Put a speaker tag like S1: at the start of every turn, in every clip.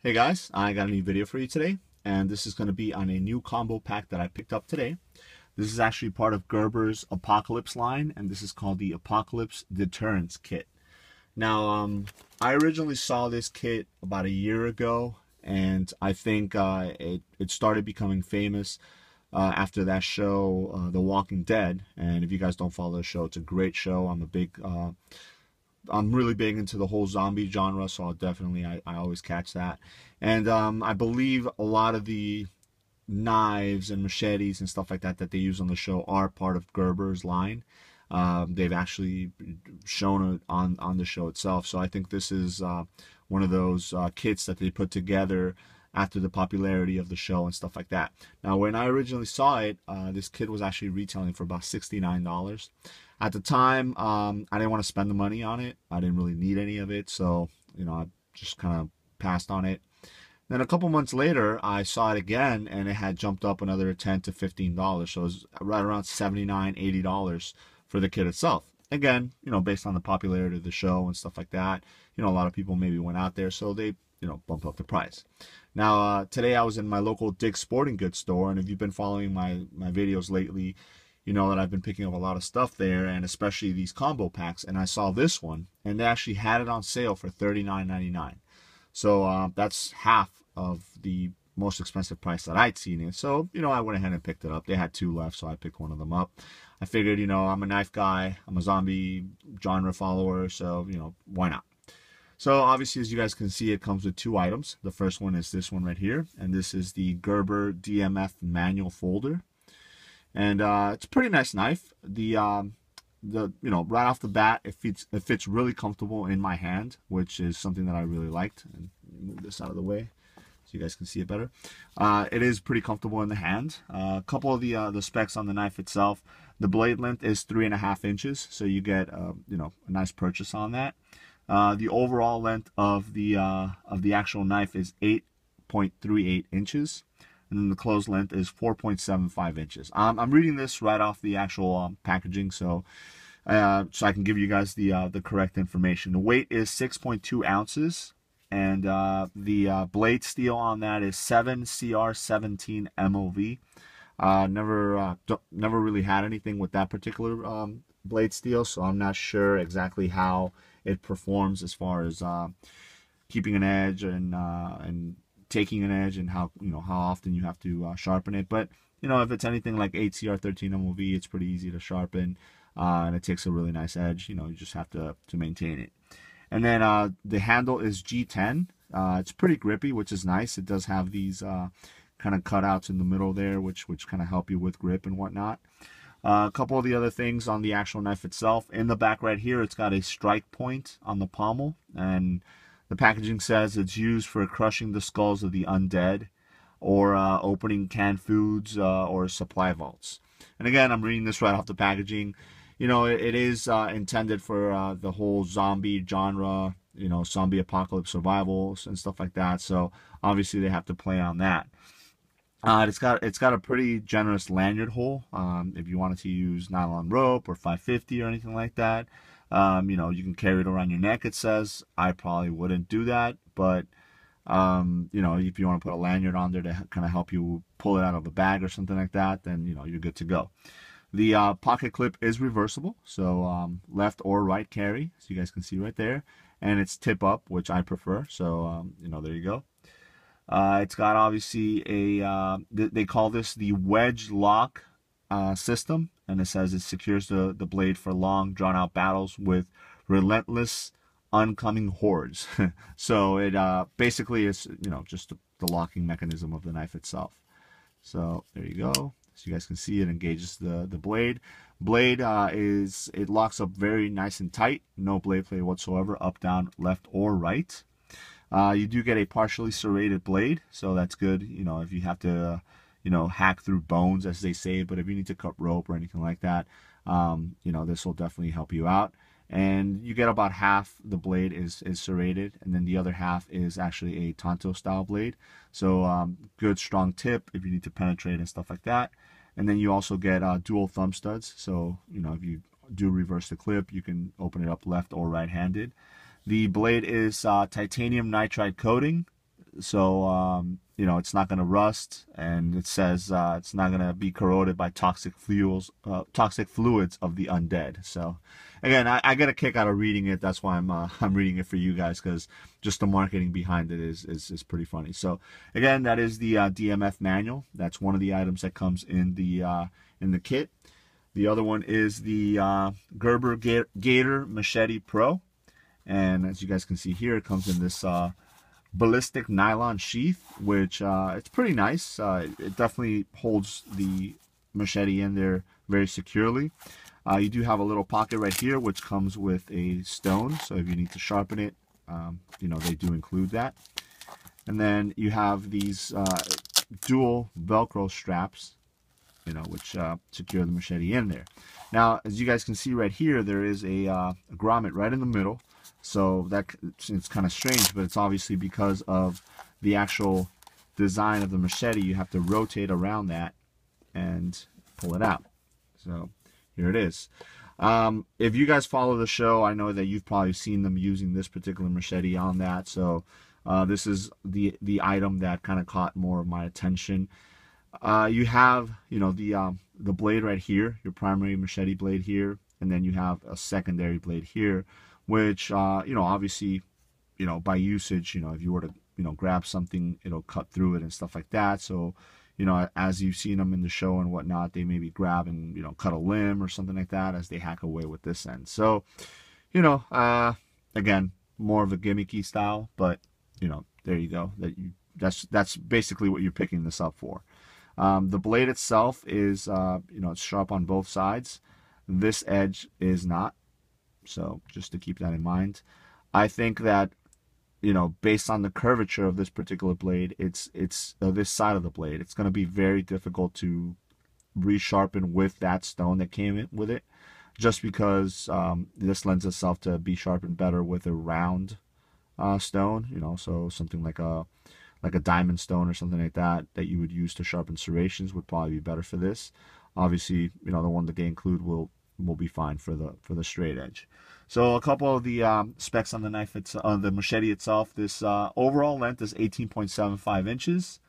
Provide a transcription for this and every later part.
S1: Hey guys, I got a new video for you today, and this is going to be on a new combo pack that I picked up today. This is actually part of Gerber's Apocalypse line, and this is called the Apocalypse Deterrence Kit. Now, I originally saw this kit about a year ago, and I think it started becoming famous after that show, The Walking Dead. And if you guys don't follow the show, it's a great show. I'm really big into the whole zombie genre, so I always catch that. And I believe a lot of the knives and machetes and stuff like that that they use on the show are part of Gerber's line. They've actually shown it on the show itself. So I think this is one of those kits that they put together after the popularity of the show and stuff like that. Now, when I originally saw it, this kit was actually retailing for about $69. At the time, I didn't want to spend the money on it. I didn't really need any of it, so I just kind of passed on it. Then a couple months later, I saw it again, and it had jumped up another $10 to $15. So it was right around $79, $80 for the kit itself. Again, based on the popularity of the show and stuff like that, a lot of people maybe went out there, so they, bumped up the price. Now, today I was in my local Dick's Sporting Goods store, and if you've been following my videos lately, you know that I've been picking up a lot of stuff there, and especially these combo packs. And I saw this one, and they actually had it on sale for $39.99. So that's half of the most expensive price that I'd seen it. So, I went ahead and picked it up. They had two left, so I picked one of them up. I figured, I'm a knife guy. I'm a zombie genre follower, so, why not? So obviously, as you guys can see, it comes with two items. The first one is this one right here, and this is the Gerber D.M.F manual folder. And it's a pretty nice knife. The right off the bat, it fits really comfortable in my hand, which is something that I really liked. And move this out of the way so you guys can see it better. It is pretty comfortable in the hand. A couple of the specs on the knife itself. The blade length is 3.5 inches, so you get a nice purchase on that. The overall length of the actual knife is 8.38 inches. And then the closed length is 4.75 inches. I'm reading this right off the actual packaging, so I can give you guys the correct information. The weight is 6.2 ounces, and the blade steel on that is 7CR17 MOV. Never really had anything with that particular blade steel, so I'm not sure exactly how it performs as far as keeping an edge and taking an edge, and how often you have to sharpen it. But if it's anything like 8CR13 MOV, it's pretty easy to sharpen, and it takes a really nice edge. You just have to maintain it. And then the handle is G10. It's pretty grippy, which is nice. It does have these kind of cutouts in the middle there, which kind of help you with grip and whatnot. A couple of the other things on the actual knife itself. In the back right here, it's got a strike point on the pommel, and the packaging says it's used for crushing the skulls of the undead, or opening canned foods, or supply vaults. And again, I'm reading this right off the packaging. It is intended for the whole zombie genre, zombie apocalypse survivals and stuff like that. So obviously they have to play on that. It's got a pretty generous lanyard hole. If you wanted to use nylon rope or 550 or anything like that. You can carry it around your neck, it says. I probably wouldn't do that, but if you want to put a lanyard on there to kind of help you pull it out of a bag or something like that, then you're good to go. The pocket clip is reversible, so left or right carry, so you guys can see right there, and it's tip up, which I prefer. So there you go. It's got obviously they call this the wedge lock system, and it says it secures the blade for long, drawn-out battles with relentless, oncoming hordes. So it basically is, just the locking mechanism of the knife itself. So there you go. So you guys can see it engages the blade. It locks up very nice and tight. No blade play whatsoever, up, down, left, or right. You do get a partially serrated blade, so that's good, if you have to, hack through bones, as they say. But if you need to cut rope or anything like that, this will definitely help you out. And you get about half the blade is serrated, and then the other half is actually a Tonto style blade. So good strong tip if you need to penetrate and stuff like that. And then you also get dual thumb studs, so if you do reverse the clip, you can open it up left or right-handed. The blade is titanium nitride coating, so you know, it's not going to rust, and it says it's not going to be corroded by toxic fluids of the undead. So again, I get a kick out of reading it. That's why I'm reading it for you guys, because just the marketing behind it is pretty funny. So again, that is the D.M.F manual. That's one of the items that comes in the kit. The other one is the Gerber Gator Machete Pro, and as you guys can see here, it comes in this ballistic nylon sheath, which it's pretty nice. It definitely holds the machete in there very securely. You do have a little pocket right here, which comes with a stone, so if you need to sharpen it, you know, they do include that. And then you have these dual Velcro straps, you know, which secure the machete in there. Now, as you guys can see right here, there is a grommet right in the middle. So that it's kind of strange, but it's obviously because of the actual design of the machete. You have to rotate around that and pull it out. So here it is. If you guys follow the show, I know that you've probably seen them using this particular machete on that. So this is the item that kind of caught more of my attention. You have, you know, the blade right here, your primary machete blade here, and then you have a secondary blade here, which you know, obviously, you know, by usage, you know, if you were to, you know, grab something, it'll cut through it and stuff like that. So, you know, as you've seen them in the show and whatnot, they maybe grab and, you know, cut a limb or something like that as they hack away with this end. So, you know, again, more of a gimmicky style, but, you know, there you go. That's basically what you're picking this up for. The blade itself is, you know, it's sharp on both sides. This edge is not. So just to keep that in mind. I think that, you know, based on the curvature of this particular blade, it's this side of the blade, it's going to be very difficult to resharpen with that stone that came in with it, just because this lends itself to be sharpened better with a round stone, you know, so something like a diamond stone or something like that you would use to sharpen serrations would probably be better for this. Obviously, you know, the one that they include will be fine for the straight edge. So a couple of the specs on the knife, on the machete itself. This overall length is 18.75 inches.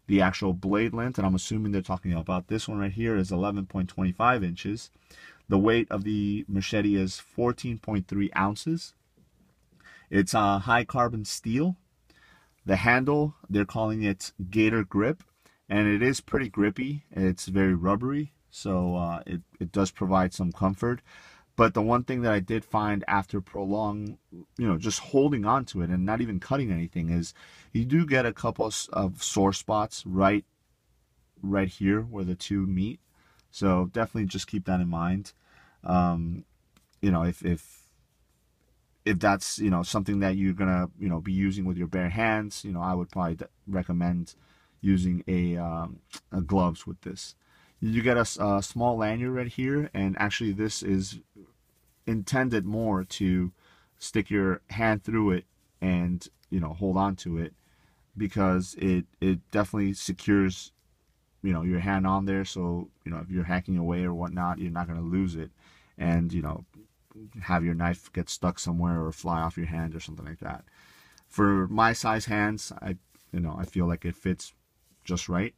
S1: The actual blade length, and I'm assuming they're talking about this one right here, is 11.25 inches. The weight of the machete is 14.3 ounces. It's high carbon steel. The handle, they're calling it Gator Grip, and it is pretty grippy. It's very rubbery, so it does provide some comfort. But the one thing that I did find after prolonged, you know, just holding on to it and not even cutting anything, is you do get a couple of sore spots right here where the two meet. So definitely just keep that in mind. You know, if that's, you know, something that you're gonna, you know, be using with your bare hands, you know, I would probably recommend using a gloves with this. You get a small lanyard right here, and actually this is intended more to stick your hand through it and, you know, hold on to it, because it definitely secures, you know, your hand on there. So, you know, if you're hacking away or whatnot, you're not going to lose it and, you know, have your knife get stuck somewhere or fly off your hand or something like that. For my size hands, I feel like it fits just right.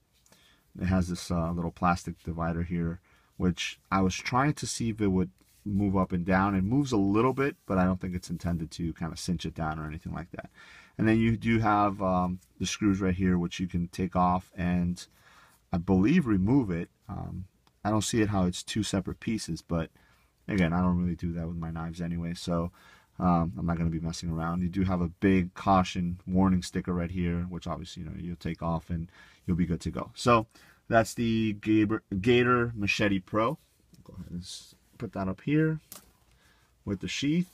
S1: It has this little plastic divider here, which I was trying to see if it would move up and down. It moves a little bit, but I don't think it's intended to kind of cinch it down or anything like that. And then you do have the screws right here, which you can take off and I believe remove it. I don't see it how it's two separate pieces, but again, I don't really do that with my knives anyway, so I'm not going to be messing around. You do have a big caution warning sticker right here, which obviously, you know, you'll take off and you'll be good to go. So that's the Gator Machete Pro. Go ahead and put that up here with the sheath,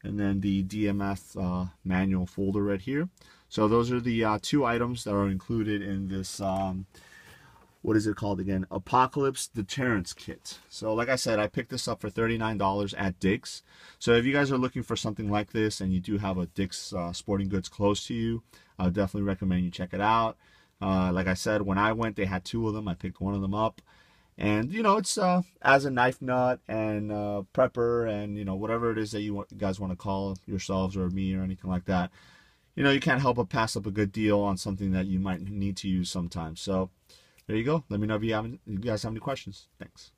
S1: and then the D.M.F manual folder right here. So those are the two items that are included in this what is it called again? Apocalypse Deterrence Kit. So like I said, I picked this up for $39 at Dick's. So if you guys are looking for something like this and you do have a Dick's Sporting Goods close to you, I would definitely recommend you check it out. Like I said, when I went, they had two of them. I picked one of them up. And, you know, it's as a knife nut and prepper and, you know, whatever it is that you guys want to call yourselves or me or anything like that. you know, you can't help but pass up a good deal on something that you might need to use sometime. So there you go. Let me know if you guys have any questions. Thanks.